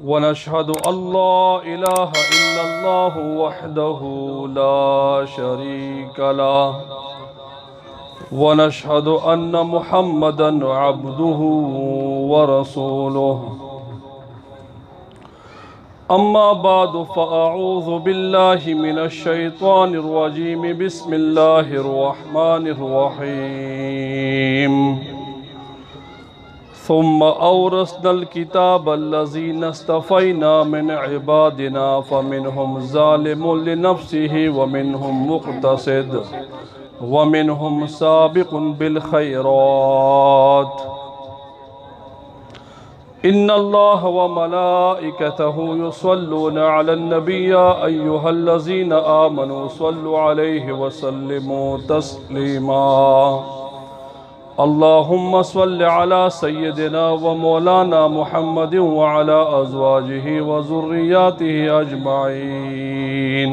वनशहदु अल्ला इलाहा इल्लल्लाहु वहदहु ला शरीका लह वनशहदु अन्न मुहम्मदन अब्दुहु व रसूलुहु अम्मा बादु फ़अऊज़ु बिल्लाहि मिनश शैतानिर रजीम बिस्मिल्लाहिर रहमानिर रहीम सुम्मा औरसनल किताबल्लज़ीना इस्तफ़ैना मिन इबादिना फ़मिनहुम ज़ालिमुन लिनफ़्सिहि व मिनहुम मुक़तसिद व मिनहुम साबिक़ुन बिल खैरात इन्नल्लाह व मलाइकतहु युसल्लूना अलन नबी या अय्युहल्लज़ीना आमनू सल्लु अलैहि व सल्लिमू तस्लीमा अल्लाहुम्मा सल्लि अला सय्यिदिना व मौलाना मुहम्मदिन व अला अज़वाजिहि व ज़ुर्रिय्यातिहि अजमाइन।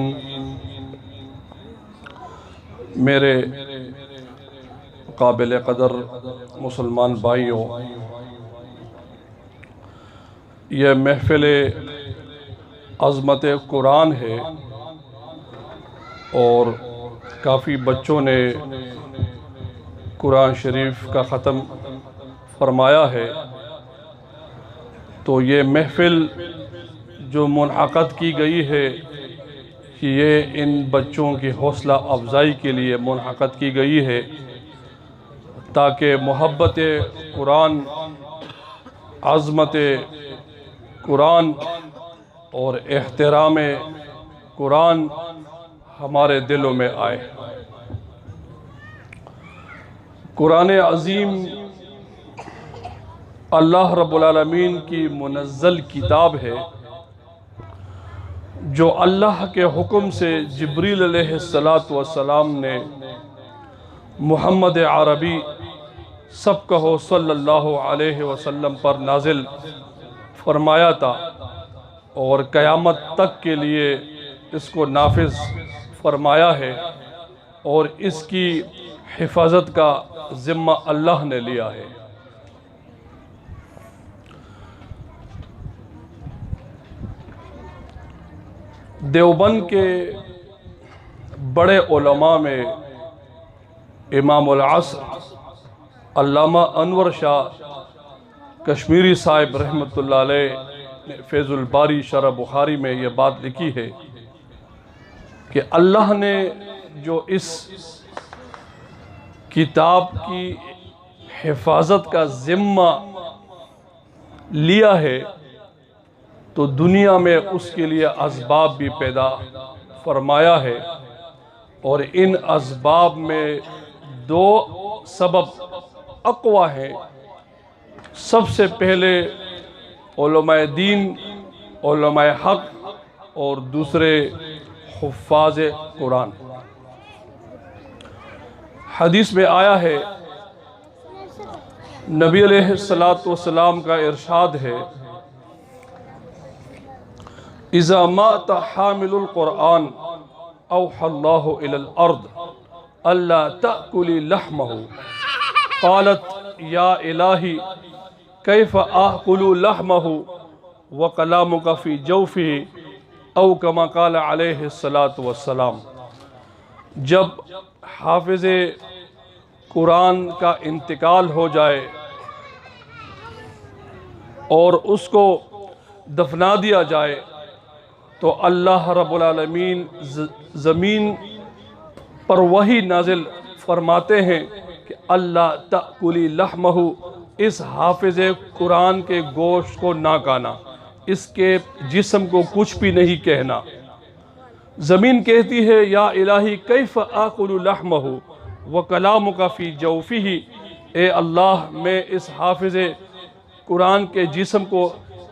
मेरे काबिल क़दर मुसलमान भाइयों, यह महफ़िल अज़मत कुरान है और काफ़ी बच्चों ने कुरान शरीफ का ख़त्म फरमाया है। तो ये महफ़िल जो मुनअक़द की गई है कि ये इन बच्चों की हौसला अफजाई के लिए मुनअक़द की गई है ताकि मोहब्बत कुरान, अज़मत कुरान और एहतराम कुरान हमारे दिलों में आए। कुरान अज़ीम अल्लाह रब्बुल आलमीन की मुनज़्ज़ल किताब है जो अल्लाह के हुक्म से जिब्रील अलैहिस्सलातु वस्सलाम ने मुहम्मद अरबी सब कहो सल्लल्लाहु अलैहि वसल्लम पर नाजिल फरमाया था और क़यामत तक के लिए इसको नाफिज फरमाया है और इसकी हिफाजत का ज़िम्मा अल्लाह ने लिया है। देवबंद के बड़े उलमा में इमामुल असर अल्लामा अनवर शाह कश्मीरी साहिब रहमतुल्लाह अलैह ने फैज़ुल बारी शरह बुखारी में ये बात लिखी है कि अल्लाह ने जो इस किताब की हिफाजत का ज़िम्मा लिया है तो दुनिया में उसके लिए असबाब भी पैदा फरमाया है और इन असबाब में दो सबब अक़वा है। सबसे पहले उलमाए दीन, उलमाए हक़ और दूसरे हुफ़्फ़ाज़ कुरान। हदीस में आया है, नबी अलैहिस्सलातु वस्सलाम का इरशाद है, इज़ा माता हामिलुल कुरान औहल्लाहु इलल अर्द अल्ला तअकुली लहमहु क़ालत या इलाही कैफ़ आकुलु लहमहु व कलामुका फ़ी जौफ़िही औ कमा क़ाल अलैहिस्सलातु वस्सलाम। जब हाफ़िज़ कुरान का इंतकाल हो जाए और उसको दफना दिया जाए तो अल्लाह रब्बुल आलमीन ज़मीन पर वही नाजिल फरमाते हैं कि अल्लाह तअकुली लहमहु, इस हाफ़िज़ कुरान के गोश्त को ना खाना, इसके जिस्म को कुछ भी नहीं कहना। ज़मीन कहती है या इलाही कैफ़ आकुलु लहमहु व कलामुका फ़ी जौफ़िही, ए अल्लाह मैं इस हाफ़िज़ कुरान के जिस्म को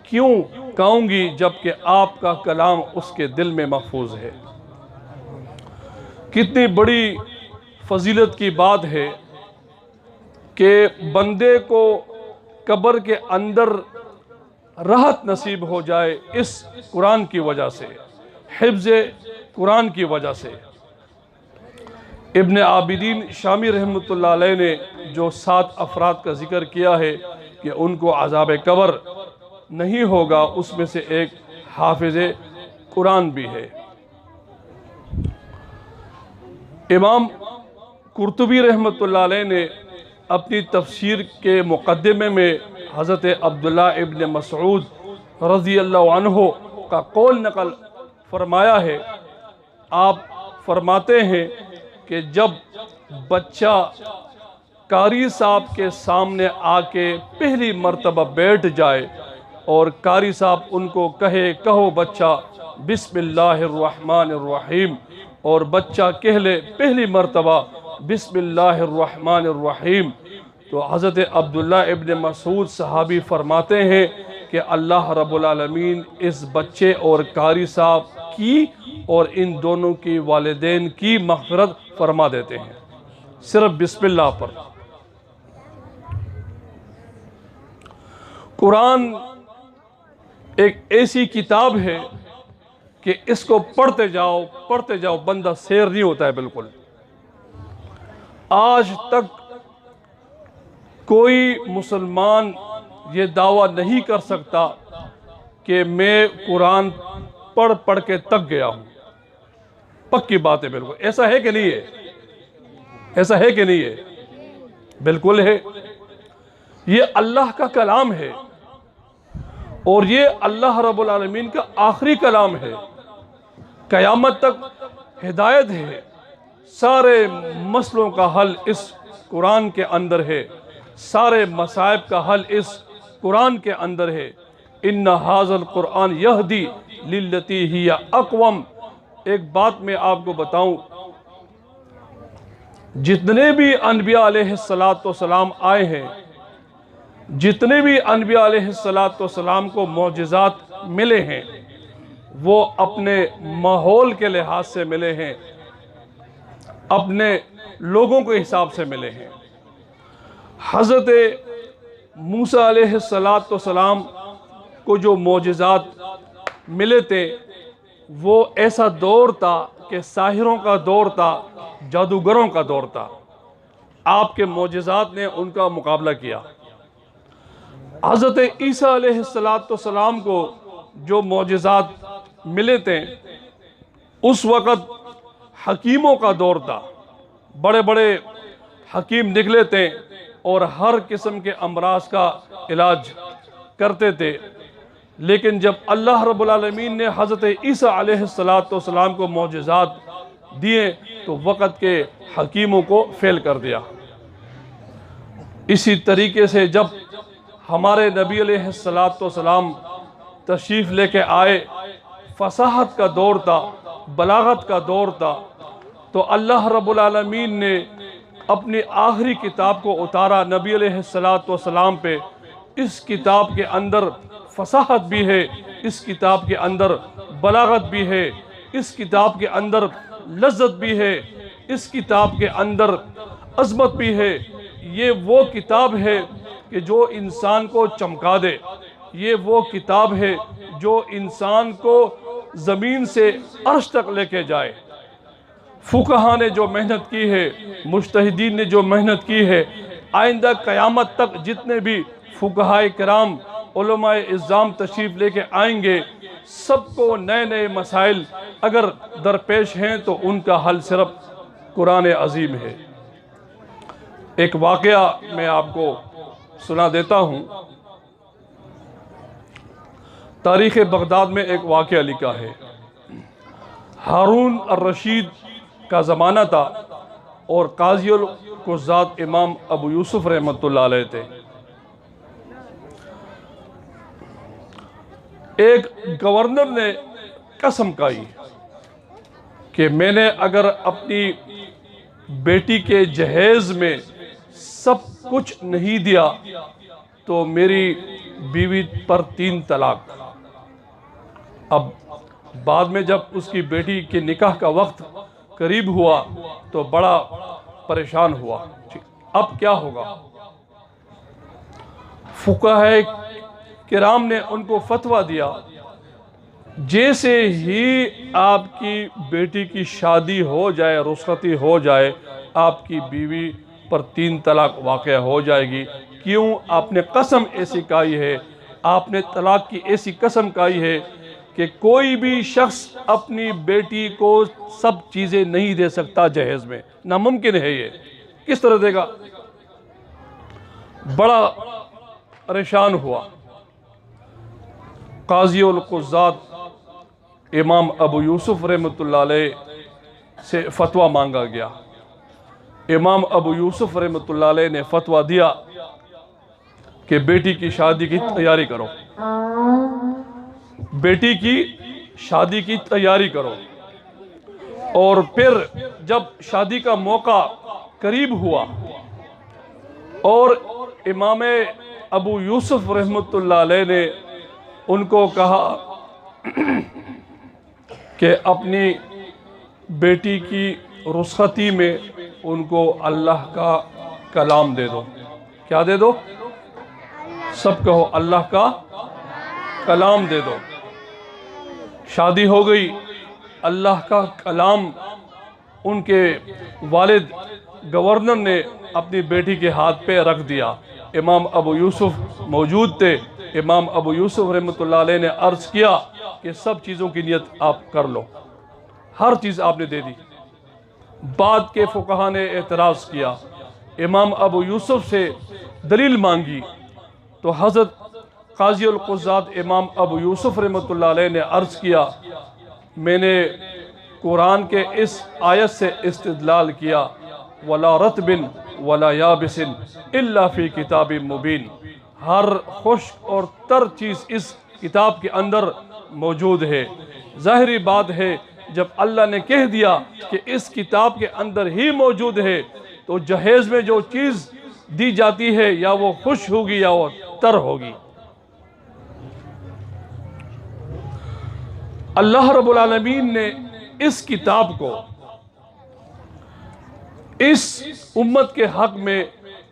क्यों खाऊंगी जबकि आपका कलाम उसके दिल में महफूज है। कितनी बड़ी फजीलत की बात है कि बंदे को कब्र के अंदर राहत नसीब हो जाए इस कुरान की वजह से, हिफ्ज़ कुरान की वजह से। इब्न आबिदीन शामी रहमतुल्लाह अलैह ने जो 7 अफराद का जिक्र किया है कि उनको अज़ाब कब्र नहीं होगा, उसमें से एक हाफिज़ कुरान भी है। इमाम कुर्तुबी रहमतुल्लाह अलैह ने अपनी तफसीर के मुक़द्दिमे में हज़रत अब्दुल्लाह इब्न मसऊद रज़ी अल्लाहु अन्हु का कौल नकल फरमाया है। आप फरमाते हैं कि जब बच्चा कारी साहब के सामने आके पहली मर्तबा बैठ जाए और कारी साहब उनको कहे, कहो बच्चा बिस्मिल्लाहिर्रहमानिर्रहीम, और बच्चा कह ले पहली मर्तबा बिस्मिल्लाहिर्रहमानिर्रहीम, तो हज़रत अब्दुल्लाह इब्न मसूद सहाबी फरमाते हैं कि अल्लाह रब्बुल आलमीन इस बच्चे और कारी साहब की और इन दोनों की वालिदैन की मग़फ़िरत फरमा देते हैं सिर्फ बिस्मिल्लाह पर। कुरान एक ऐसी किताब है कि इसको पढ़ते जाओ बंदा सैर नहीं होता है बिल्कुल। आज तक कोई मुसलमान ये दावा नहीं कर सकता कि मैं कुरान पढ़ पढ़ के तक गया हूं। पक्की बात है बिल्कुल। ऐसा है कि नहीं है? ऐसा है कि नहीं है? बिल्कुल है। ये अल्लाह का कलाम है और ये अल्लाह रब्बुल आलमीन का आखिरी कलाम है। क़यामत तक हिदायत है। सारे मसलों का हल इस कुरान के अंदर है। सारे मसाइब का हल इस कुरान के अंदर है। इन्ना हाज़ल कुरान यहदी लिल्लती हिया अक़वम। एक बात मैं आपको बताऊं, जितने भी अनबिया अलैहिस्सलाम आए हैं, जितने भी अनबिया अलैहिस्सलाम को मोजिज़ात मिले हैं, वो अपने माहौल के लिहाज से मिले हैं, अपने लोगों के हिसाब से मिले हैं। हज़रत मूसा अलैहिस्सलाम को जो मोजिज़ात मिले थे, वो ऐसा दौर था कि साहिरों का दौर था, जादूगरों का दौर था। आपके मोजिज़ात ने उनका मुकाबला किया। हज़रत ईसा अलैहिस्सलाम को जो मोजिज़ात मिले थे, उस वक़्त हकीमों का दौर था। बड़े बड़े हकीम निकले थे और हर किस्म के अमराज का इलाज करते थे। लेकिन जब अल्लाह रब्बुल आलमीन ने हज़रत ईसा अलैहिस्सलाम को मोजिज़ात दिए तो वक़्त के हकीमों को फेल कर दिया। इसी तरीके से जब हमारे नबी अलैहिस्सलाम तशरीफ़ लेके आए, फसाहत का दौर था, बलागत का दौर था, तो अल्लाह रब्बुल आलमीन ने अपनी आखिरी किताब को उतारा नबी अलैहिस्सलाम पे। इस किताब के अंदर फसाहत भी है, इस किताब के अंदर बलागत भी है, इस किताब के अंदर लज्जत भी है, इस किताब के अंदर अज़मत भी है। ये वो किताब है कि जो इंसान को चमका दे। ये वो किताब है जो इंसान को ज़मीन से अर्श तक लेके जाए। फुक़हा ने जो मेहनत की है, मुज्तहिदीन ने जो मेहनत की है, आइंदा क़यामत तक जितने भी फुक़हाए किराम उलमाए इज़्ज़ाम तशरीफ़ लेके आएंगे, सबको नए नए मसाइल अगर दरपेश हैं तो उनका हल सिर्फ कुरान अज़ीम है। एक वाक़या मैं आपको सुना देता हूँ। तारीख़ बगदाद में एक वाक़या लिखा है। हारून अर-रशीद का ज़माना था और काज़ी कुज़ात इमाम अबू यूसुफ रहमतुल्लाह अलैह थे। एक गवर्नर ने कसम खाई कि मैंने अगर अपनी बेटी के जहेज़ में सब कुछ नहीं दिया तो मेरी बीवी पर 3 तलाक। अब बाद में जब उसकी बेटी के निकाह का वक्त करीब हुआ तो बड़ा परेशान हुआ। अब क्या होगा? फुक़हाए किराम ने उनको फतवा दिया, जैसे ही आपकी बेटी की शादी हो जाए, रुखसती हो जाए, आपकी बीवी पर 3 तलाक वाक़ हो जाएगी। क्यों? आपने कसम ऐसी खाई है, आपने तलाक की ऐसी कसम खाई है कि कोई भी शख्स अपनी बेटी को सब चीज़ें नहीं दे सकता जहेज़ में, नामुमकिन है ये। किस तरह देगा? बड़ा परेशान हुआ। काज़ी उल क़ुज़्ज़ात इमाम अबू यूसुफ रहमतुल्लाह अलैह से फतवा मांगा गया। इमाम अबू यूसुफ रहमतुल्लाह अलैह ने फतवा दिया कि बेटी की शादी की तैयारी करो, बेटी की शादी की तैयारी करो। और फिर जब शादी का मौका करीब हुआ और इमाम अबू यूसुफ रहमतुल्लाह अलैह ने उनको कहा कि अपनी बेटी की रुखसती में उनको अल्लाह का कलाम दे दो। क्या दे दो? सब कहो, अल्लाह का कलाम दे दो। शादी हो गई, अल्लाह का कलाम उनके वालिद गवर्नर ने अपनी बेटी के हाथ पे रख दिया। इमाम अबू यूसुफ मौजूद थे। इमाम अबू यूसुफ रहमतुल्लाह अलैह ने अर्ज़ किया कि सब चीज़ों की नियत आप कर लो। हर चीज़ आपने दे दी। बाद के फुक़हा ने एतराज़ किया, इमाम अबू यूसुफ से दलील मांगी तो हज़रत काज़ी उल क़ुज़्ज़ात इमाम अबू यूसुफ रहमतुल्लाह अलैह ने अर्ज़ किया, मैंने कुरान के इस आयत से इस्तिदलाल किया, वला रतबिन वला याबिसिन इल्ला फ़ी किताबिन मुबीन। हर खुश्क और तर चीज़ इस किताब के अंदर मौजूद है। ज़ाहिरी बात है, जब अल्लाह ने कह दिया कि इस किताब के अंदर ही मौजूद है, तो जहेज़ में जो चीज़ दी जाती है या वो खुश होगी या वो तर होगी। अल्लाह रब्बुल आलमीन ने इस किताब को इस उम्मत के हक में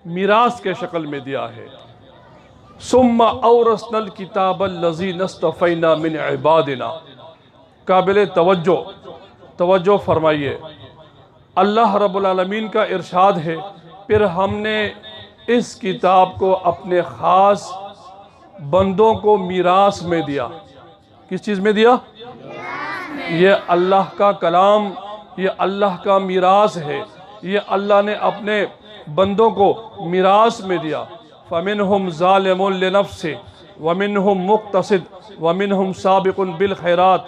मीरास के शक्ल में दिया है। सुम्मा औरसनल किताबल लज़ी नस्तफ़ैना मिन इबादिना। काबिल तवज्जो फरमाइए, अल्लाह रब्बुल आलमीन का इरशाद है, फिर हमने इस किताब को अपने ख़ास बंदों को मीरास में दिया। किस चीज़ में दिया? ये अल्लाह का कलाम, ये अल्लाह का मीरास है, ये अल्लाह ने अपने बंदों को मीरास में दिया। फ़मिनहुम ज़ालिमुन लिनफ़्सिही वमिनहुम मुक़्तसिद वमिनहुम साबिक़ुन बिल खैरात।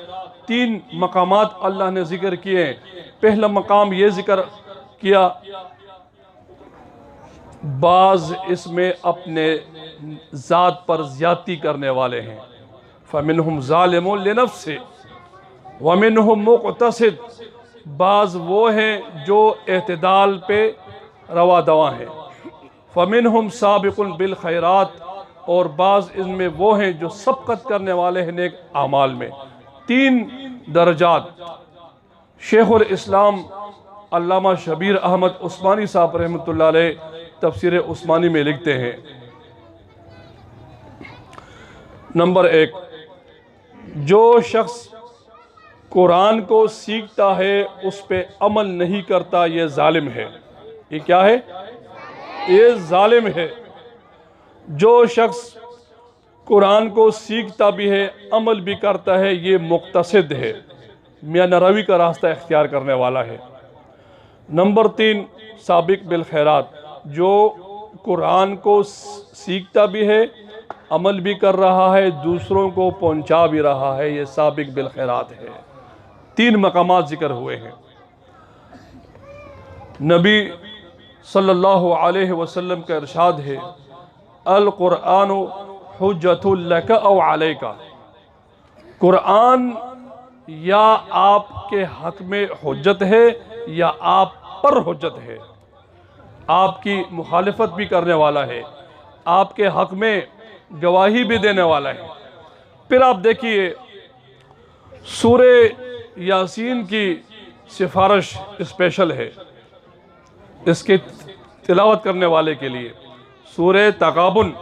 3 मकामात अल्लाह ने ज़िक्र किए हैं। पहला मकाम ये ज़िक्र किया, बाज़ इसमें अपने ज़ात पर ज़्यादती करने वाले हैं। फ़मिनहुम ज़ालिमुन लिनफ़्सिही वमिनहुम मुक़्तसिद, बाज़ वो हैं जो एतदाल पे रवा दवा हैं। फ़मिनहुम साबिक़ुन बिल खैरात, और बाज़ इनमें वो हैं जो सबकत करने वाले हैं नेक आमाल में। 3 दर्जात। शेखुल इस्लाम अल्लामा शबीर अहमद उस्मानी साहब रहमतुल्लाह अलैह तफसीर उस्मानी में लिखते हैं, नंबर 1, जो शख्स कुरान को सीखता है उस पे अमल नहीं करता, ये जालिम है। ये क्या है? ये जालिम है। जो शख्स कुरान को सीखता भी है, अमल भी करता है, ये मुक़्तसिद है, मियाँ नरवी का रास्ता इख्तियार करने वाला है। नंबर 3, साबिक़ बिल खैरात, जो कुरान को सीखता भी है, अमल भी कर रहा है, दूसरों को पहुँचा भी रहा है, ये साबिक़ बिल खैरात है। 3 मकामात जिक्र हुए हैं। नबी सल्लल्लाहु अलैहि वसल्लम का इरशाद है, अल कुरान हुज्जतुल लका औ अलैका। कुरान या आपके हक में हुज्जत है या आप पर हुज्जत है। आपकी मुखालिफत भी करने वाला है, आपके हक में गवाही भी देने वाला है। फिर आप देखिए, सूरे यासीन की सिफारिश स्पेशल है इसके तिलावत करने वाले के लिए। सूरे तगाबुन,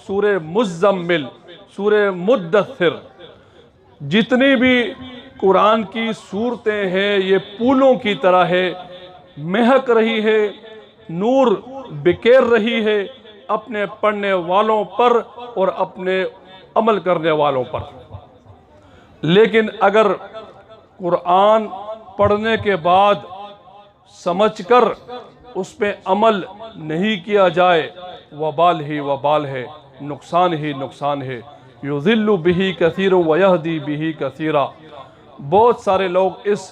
सूरे मुज़्ज़म्मिल, सूरे मुद्दस्सिर, जितनी भी कुरान की सूरतें हैं ये फूलों की तरह है, महक रही है, नूर बिखेर रही है अपने पढ़ने वालों पर और अपने अमल करने वालों पर। लेकिन अगर कुरान पढ़ने के बाद समझकर उस पर अमल नहीं किया जाए, वबाल ही वबाल है, नुकसान ही नुकसान है। युज़िल्लु बिही कसीरा व यहदी बिही कसीरा। बहुत सारे लोग इस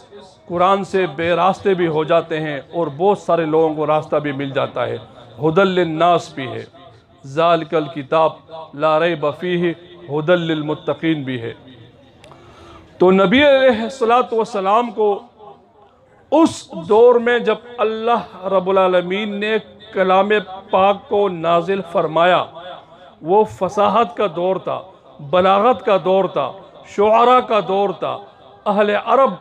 कुरान से बेरास्ते भी हो जाते हैं और बहुत सारे लोगों को रास्ता भी मिल जाता है। हुदल लिन्नास भी है, ज़ालिकल किताब ला रैब फीहि हुदल लिलमुत्तकीन भी है। तो नबी अलैहिस्सलातु वस्सलाम को उस दौर में जब अल्लाह रब्बुल आलमीन ने कलाम पाक को नाजिल फरमाया, वो फसाहत का दौर था, बलागत का दौर था, शुआरा का दौर था। अहले अरब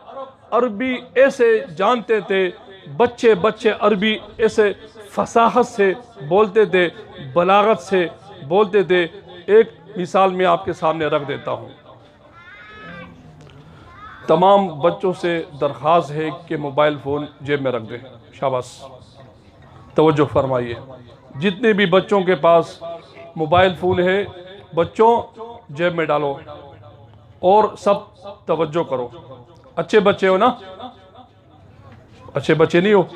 अरबी ऐसे जानते थे, बच्चे बच्चे अरबी ऐसे फसाहत से बोलते थे, बलागत से बोलते थे। एक मिसाल मैं आपके सामने रख देता हूँ। तमाम बच्चों से दरख्वास्त है कि मोबाइल फ़ोन जेब में रख दें। शाबाश, तवज्जो फरमाइए। जितने भी बच्चों के पास मोबाइल फ़ोन है, बच्चों जेब में डालो और सब तवज्जो करो। अच्छे बच्चे हो ना? अच्छे बच्चे नहीं हो?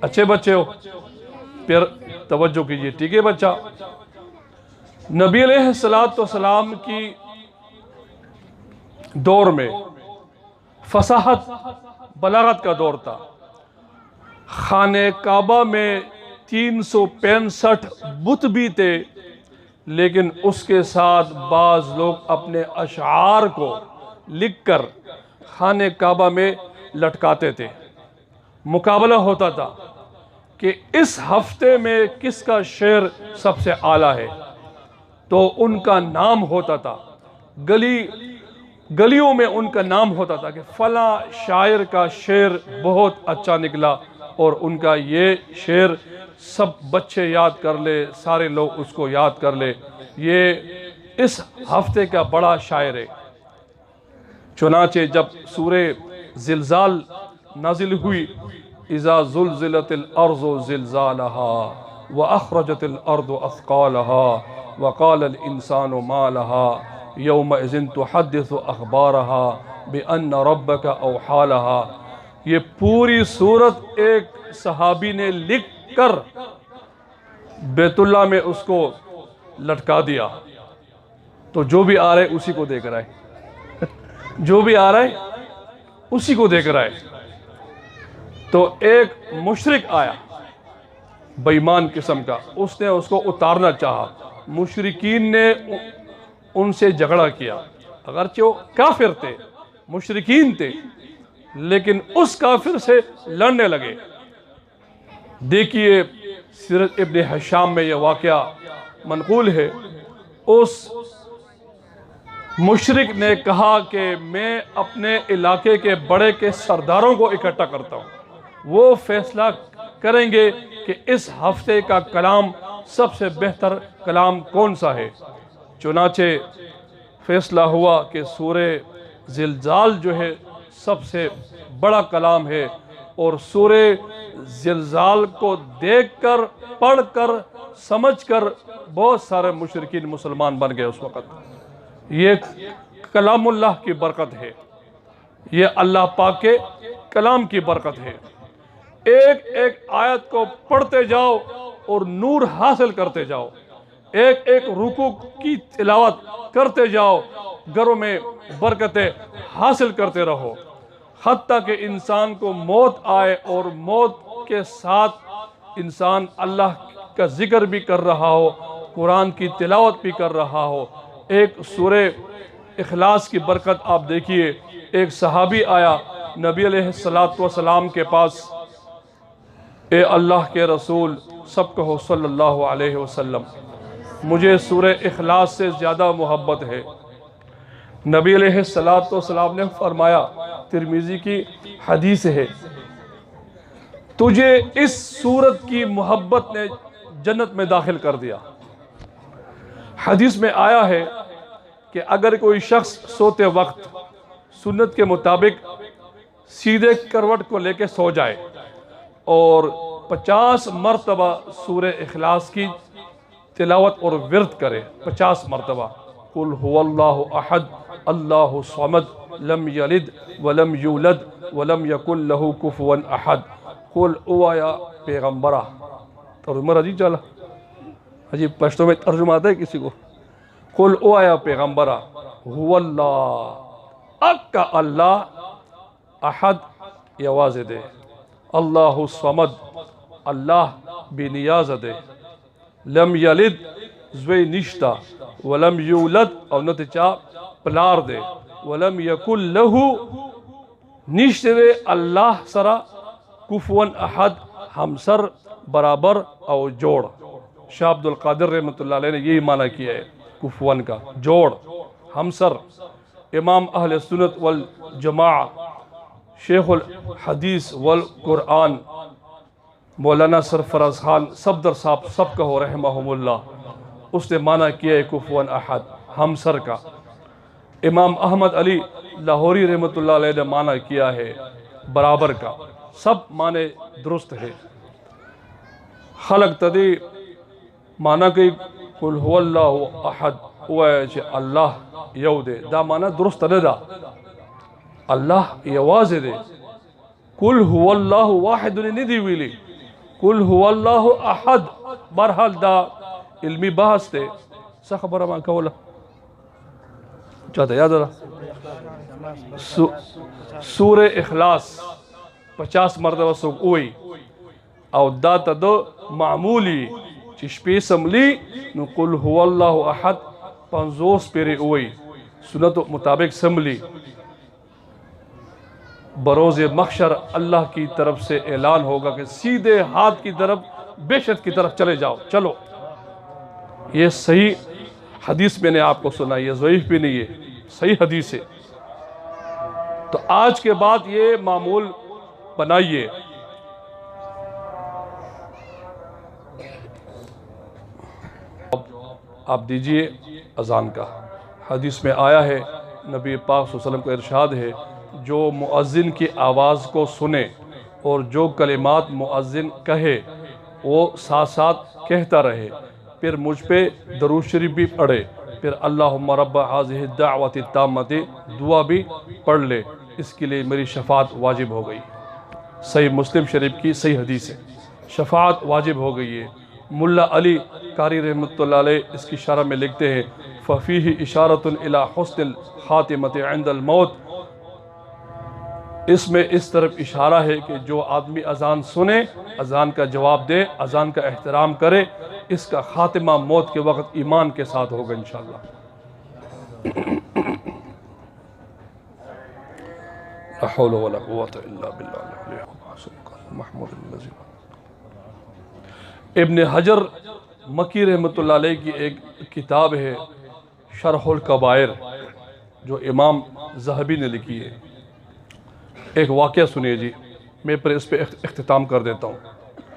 अच्छे बच्चे हो, फिर तवज्जो कीजिए। ठीक है बच्चा? नबी अलैहिस्सलातु वस्सलाम की दौर में फसाहत बलागत का दौर था। खाने काबा में 365 बुत भी थे, लेकिन उसके साथ बाज़ लोग अपने अशार को लिखकर खाने काबा में लटकाते थे। मुकाबला होता था कि इस हफ्ते में किसका शेर सबसे आला है, तो उनका नाम होता था। गलियों में उनका नाम होता था कि फला शायर का शेर बहुत अच्छा निकला और उनका ये शेर सब बच्चे याद कर ले, सारे लोग उसको याद कर ले, ये इस हफ्ते का बड़ा शायर है। चुनाचे जब सूरे ज़िलज़ाल नाजिल हुई, इज़ा ज़ुलज़िलतिल अर्ज़ु ज़िलज़ालहा व अख़रजतिल अर्ज़ु अथक़ालहा व क़ालल इंसानु मा लहा यौमइज़िन तुहद्दिसु अख़बारहा बिअन्न रब्बका औहालहा। ये पूरी सूरत एक सहाबी ने लिख कर बैतुल्लाह में उसको लटका दिया। तो जो भी आ रहा है उसी को देख रहा है जो भी आ रहा है उसी को देख रहा है। तो एक मुशरिक आया बेईमान किस्म का, उसने उसको उतारना चाहा। मुशरिकीन ने उनसे झगड़ा किया, अगरचे वो काफिर थे, मुशरिकीन थे, लेकिन उस काफिर से लड़ने लगे। देखिए सीरत इब्ने हिशाम में यह वाक़या मनक़ूल है। उस मुशरिक ने कहा कि मैं अपने इलाके के बड़े के सरदारों को इकट्ठा करता हूँ, वो फैसला करेंगे कि इस हफ्ते का कलाम सबसे बेहतर कलाम कौन सा है। चुनाचे फैसला हुआ कि सूरे ज़िलज़ाल जो है सबसे बड़ा कलाम है, और सूरे ज़िलज़ाल को देखकर, पढ़कर, समझकर बहुत सारे मुशरिकीन मुसलमान बन गए उस वक़्त। ये कलामुल्लाह की बरकत है, ये अल्लाह पाक के कलाम की बरकत है। एक एक आयत को पढ़ते जाओ और नूर हासिल करते जाओ, एक एक रुकू की तिलावत करते जाओ, घरों में बरकतें हासिल करते रहो, हत्ता कि इंसान को मौत आए और मौत के साथ इंसान अल्लाह का जिक्र भी कर रहा हो, कुरान की तिलावत भी कर रहा हो। एक सूरे इखलास की बरकत आप देखिए। एक सहाबी आया नबी अलैहिस्सलातु वस्सलाम के पास, ए अल्लाह के रसूल सब कहो सल्लल्लाहु अलैहि वसल्लम, मुझे सूरे इखलास से ज़्यादा मोहब्बत है। नबी अलैहिस्सलातु वस्सलाम ने फरमाया, तिरमिज़ी की हदीस है, तुझे इस सूरत की मोहब्बत ने जन्नत में दाखिल कर दिया। हदीस में आया है कि अगर कोई शख्स सोते वक्त सुन्नत के मुताबिक सीधे करवट को लेके सो जाए और 50 मरतबा सूरह इखलास की तिलावत और विर्द करे 50 मरतबा। कुल हुवल्लाहु अहद अल्लाहु समद लम यलिद वलम यूलद वलम यकुल लहू कुफुवन अहद। कुल उवाया पैगम्बरा तर्जुमा अजीब चला, अजीब पश्तो में तर्जुमा आता है किसी को। कुल उवाया पैगम्बरा हुवल्लाह अक्का अल्लाह अहद यवाज़ दे अल्लाहु समद अल्लाह बेनियाज दे लम यलिद ज़्वे निश्ता वलम यूलद और नतिचा पलार दे वलम यकुल लहू निश्ते अल्लाह सरा कुफुवन अहद हमसर बराबर और जोड़। शाह अब्दुल कादिर रहमतुल्लाह अलैह ने यही माना किया है कुफुवन का जोड़ हमसर। इमाम अहले सुन्नत वल जमाआ शेखुल हदीस वल कुरान मौलाना सरफराज खान सफदर साहब सबका हो रहमहुमुल्लाह, उसने माना किया है कुफुवन अहद हमसर का। इमाम अहमद अली लाहौरी रहमतुल्लाह अलैह ने माना किया है बराबर का। सब माने दुरुस्त है। खलक तदी माना कि कुल हुवल्लाहु अहद वे अल्लाह यौदे दा माना दुरुस्त नदा अल्लाह यवाज़ दे। कुल हुवल्लाहु वाहिद निधि विली कुल हुवल्लाहु अहद बरहाल दा इल्मी बहस थे सा खबर मा कवला चाहता याद रहा। सूरे इखलास 50 मरतबा सुख हुई और दा तदो मामूली चिश्पे समली नु कुल हुवल्लाहु अहद 50 पेरे हुई सुन्नत मुताबिक समली। बरोज़ महशर अल्लाह की तरफ से ऐलान होगा कि सीधे हाथ की तरफ बेशत की तरफ चले जाओ चलो। ये सही हदीस मैंने आपको सुना, ये ज़ईफ़ भी नहीं है, सही हदीस है। तो आज के बाद ये मामूल बनाइए। आप दीजिए अजान का। हदीस में आया है नबी पाक सल्लल्लाहु अलैहि वसल्लम का इरशाद है जो मुअज्जिन की आवाज़ को सुने और जो कलिमात मुअज्जिन कहे वो साथ साथ कहता रहे, फिर मुझ पे दरूद शरीफ भी पढ़े, फिर अल्लाहुम्मा रब्बा हाज़िहि दाअवति ताम्मति दुआ भी पढ़ ले, इसके लिए मेरी शफाअत वाजिब हो गई। सही मुस्लिम शरीफ की सही हदीस है, शफाअत वाजिब हो गई है। मुल्ला अली कारी रहमतुल्लाह अलैह इसकी इशारा में लिखते हैं फ़फ़ीही इशारतुन इला हुस्निल खातिमति इंदल मौत। इसमें इस तरफ इशारा है कि जो आदमी अजान सुने, अजान का जवाब दे, अजान का एहतराम करे, इसका खातिमा मौत के वक्त ईमान के साथ होगा इंशाअल्लाह। ला हौला वला कुव्वता इल्ला बिल्लाह। इब्न हजर मकी रहमतुल्लाह अलैह की एक किताब है शरहुल कबायर जो इमाम ज़हबी ने लिखी है। एक वाक़या सुनिए जी, मैं पर इस पे इख्तिताम कर देता हूँ।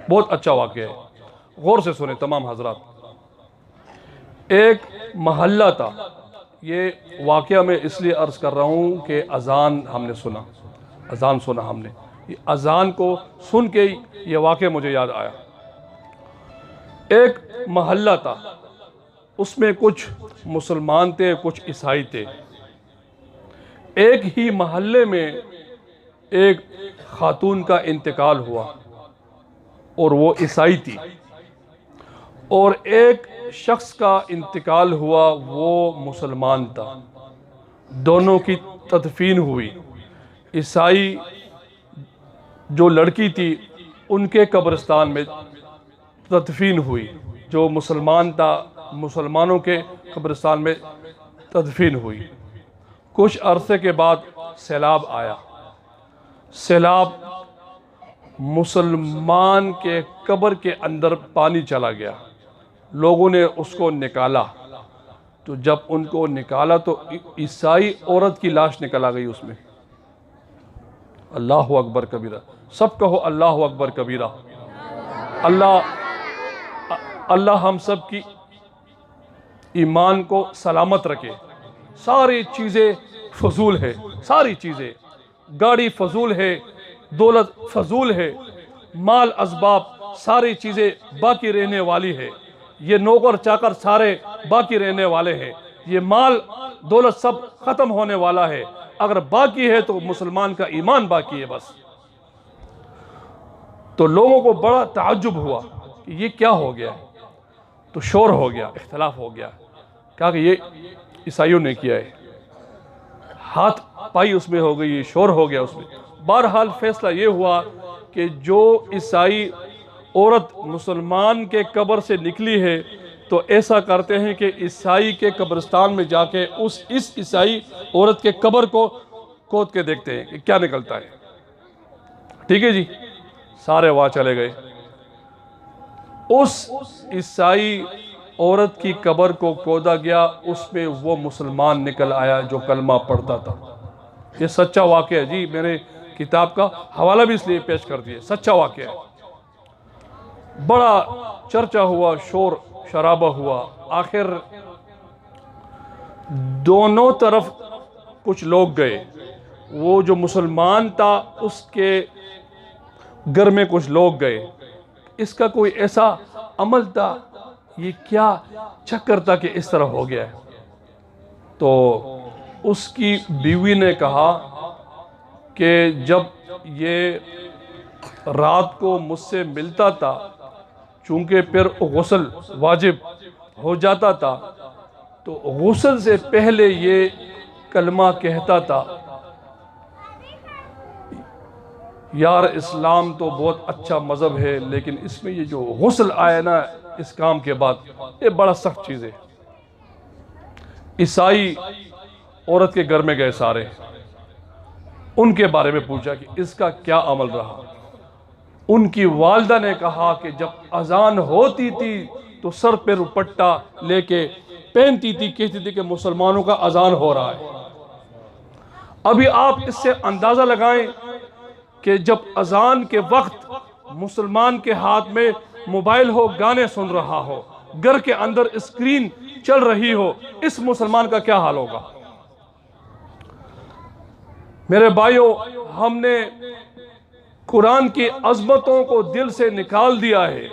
बहुत अच्छा वाक़या है, गौर से सुने तमाम हजरात। एक महल्ला था, ये वाक़या मैं इसलिए अर्ज़ कर रहा हूँ कि अज़ान हमने सुना, अज़ान सुना हमने, अज़ान को सुन के ये वाक़या मुझे याद आया। एक महल्ला था, उसमें कुछ मुसलमान थे, कुछ ईसाई थे। एक ही महल्ले में एक खातून का इंतकाल हुआ और वो ईसाई थी, और एक शख्स का इंतकाल हुआ वो मुसलमान था। दोनों की तदफीन हुई। ईसाई जो लड़की थी उनके कब्रिस्तान में तदफीन हुई, जो मुसलमान था मुसलमानों के कब्रिस्तान में तदफीन हुई। कुछ अरसे के बाद सैलाब आया। सैलाब मुसलमान के कब्र के अंदर पानी चला गया। लोगों ने उसको निकाला, तो जब उनको निकाला तो ईसाई औरत की लाश निकल आ गई उसमें। अल्लाह अकबर कबीरा, सब कहो अल्लाह अकबर कबीरा। अल्लाह हम सब की ईमान को सलामत रखे। सारी चीज़ें फजूल है, सारी चीज़ें, गाड़ी फजूल है, दौलत फजूल है, माल असबाब सारी चीज़ें बाकी रहने वाली है, ये नौकर चाकर सारे बाकी रहने वाले हैं, ये माल दौलत सब ख़त्म होने वाला है, अगर बाकी है तो मुसलमान का ईमान बाकी है बस। तो लोगों को बड़ा ताज्जुब हुआ कि ये क्या हो गया, तो शोर हो गया, इख्तलाफ हो गया, कहा कि ये ईसाइयों ने किया है, हाथ पाई उसमें हो गई, शोर हो गया उसमें। बहरहाल फैसला ये हुआ कि जो ईसाई औरत मुसलमान के कब्र से निकली है तो ऐसा करते हैं कि ईसाई के कब्रिस्तान में जाके इस ईसाई औरत के कब्र को खोद के देखते हैं कि क्या निकलता है। ठीक है जी, सारे वहाँ चले गए। उस ईसाई औरत की कब्र को खोदा गया, उसमें वो मुसलमान निकल आया जो कलमा पढ़ता था। ये सच्चा वाक़या है जी, मैंने किताब का हवाला भी इसलिए पेश कर दिया, सच्चा वाक़या है। बड़ा चर्चा हुआ, शोर शराबा हुआ, आखिर दोनों तरफ कुछ लोग गए। वो जो मुसलमान था उसके घर में कुछ लोग गए, इसका कोई ऐसा अमल था, ये क्या चक्कर था कि इस तरह हो गया है। तो उसकी बीवी ने कहा कि जब ये रात को मुझसे मिलता था, चूंकि फिर गुस्ल वाजिब हो जाता था, तो गुस्ल से पहले ये कलमा कहता था, यार इस्लाम तो बहुत अच्छा मज़हब है, लेकिन इसमें ये जो गुस्ल आया ना इस काम के बाद, ये बड़ा सख्त चीज़ है। ईसाई औरत के घर में गए सारे, उनके बारे में पूछा कि इसका क्या अमल रहा। उनकी वालदा ने कहा कि जब अजान होती थी तो सर पे दुपट्टा लेके पहनती थी, कहती थी कि मुसलमानों का अजान हो रहा है। अभी आप इससे अंदाज़ा लगाएं कि जब अजान के वक्त मुसलमान के हाथ में मोबाइल हो, गाने सुन रहा हो, घर के अंदर स्क्रीन चल रही हो, इस मुसलमान का क्या हाल होगा। मेरे भाइयों, हमने कुरान की अज़मतों को दिल से निकाल दिया है।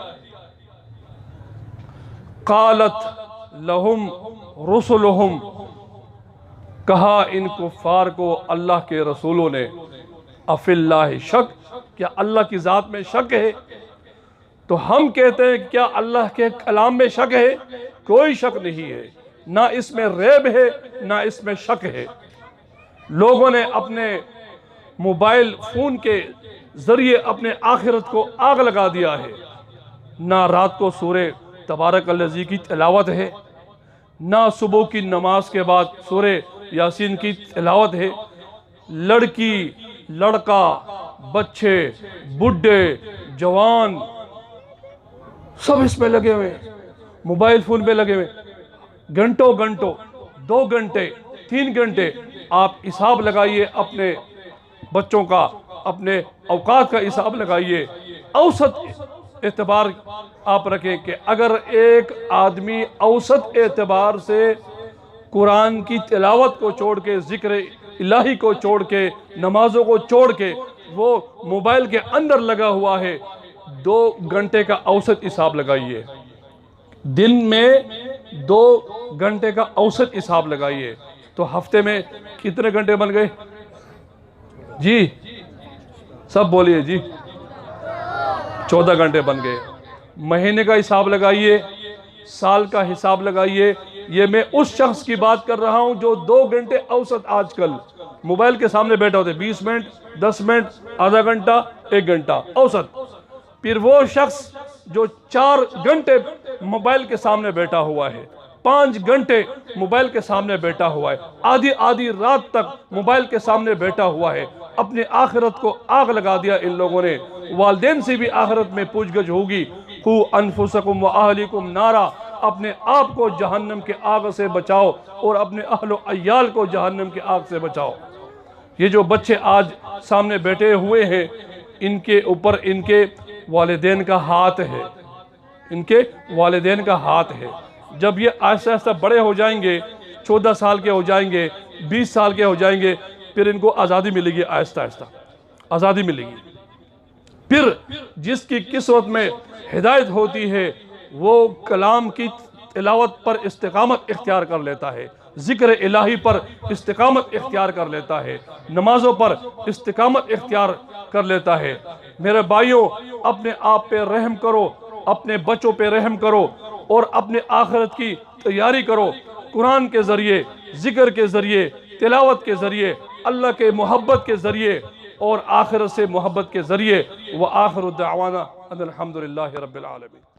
कालत लहुम रुसुलुहुम, कहा इन कुफ़ार को अल्लाह के रसूलों ने, अफिल्लाहि शक, क्या अल्लाह की ज़ात में शक है। तो हम कहते हैं क्या अल्लाह के कलाम में शक है? कोई शक नहीं है, ना इसमें रैब है ना इसमें शक है। लोगों ने अपने मोबाइल फ़ोन के ज़रिए अपने आखिरत को आग लगा दिया है। ना रात को सूरे तबारकल्लज़ी की तिलावत है, ना सुबह की नमाज के बाद सूरे यासीन की तिलावत है। लड़की लड़का, बच्चे, बुढ़े, जवान, सब इसमें लगे हुए, मोबाइल फ़ोन पे लगे हुए, घंटों घंटों, 2 घंटे 3 घंटे। आप हिसाब लगाइए अपने बच्चों का, अपने औकात का हिसाब लगाइए। औसत एतबार आप रखें कि अगर एक आदमी औसत एतबार से कुरान की तिलावत को छोड़ के, ज़िक्र इलाही को छोड़ के, नमाजों को छोड़ के वो मोबाइल के अंदर लगा हुआ है, 2 घंटे का औसत हिसाब लगाइए। दिन में 2 घंटे का औसत हिसाब लगाइए, तो हफ्ते में कितने घंटे बन गए जी? सब बोलिए जी। 14 घंटे बन गए। महीने का हिसाब लगाइए, साल का हिसाब लगाइए। ये मैं उस शख्स की बात कर रहा हूं जो 2 घंटे औसत आजकल मोबाइल के सामने बैठा होते, 20 मिनट, 10 मिनट, आधा घंटा, 1 घंटा औसत। फिर वो शख्स जो 4 घंटे मोबाइल के सामने बैठा हुआ है, 5 घंटे मोबाइल के सामने बैठा हुआ है, आधी आधी रात तक मोबाइल के सामने बैठा हुआ है। अपने आखिरत को आग लगा दिया इन लोगों ने। वालिदैन से भी आखिरत में पूछगछ होगी, कू अनफुसकुम व अहलिकुम नारा, अपने आप को जहन्नम के आग से बचाओ और अपने अहलो अय्याल को जहन्नम के आग से बचाओ। ये जो बच्चे आज सामने बैठे हुए हैं, इनके ऊपर इनके वालिदैन का हाथ है, इनके वालिदैन का हाथ है। जब ये आहिस्ता आहिस्ता बड़े हो जाएंगे, 14 साल के हो जाएंगे, 20 साल के हो जाएंगे, फिर इनको आज़ादी मिलेगी, आहिस्ता आहिस्ता आज़ादी मिलेगी। फिर जिसकी किस्मत में हिदायत होती है वो कलाम की तिलावत पर इस्तिकामत इख्तियार कर लेता है, ज़िक्र इलाही पर इस्तिकामत इख्तियार कर लेता है, नमाजों पर इस्तिकामत इख्तियार कर लेता है। मेरे भाइयों, अपने आप पे रहम करो, अपने बच्चों पे रहम करो और अपने आखिरत की तैयारी करो। कुरान के ज़रिए, ज़िक्र के ज़रिए, तिलावत के ज़रिए, अल्लाह के मोहब्बत के ज़रिए और आखिरत से मोहब्बत के ज़रिए। व आखिर दावाना अनिल हम्दुलिल्लाहि रब्बिल आलमीन।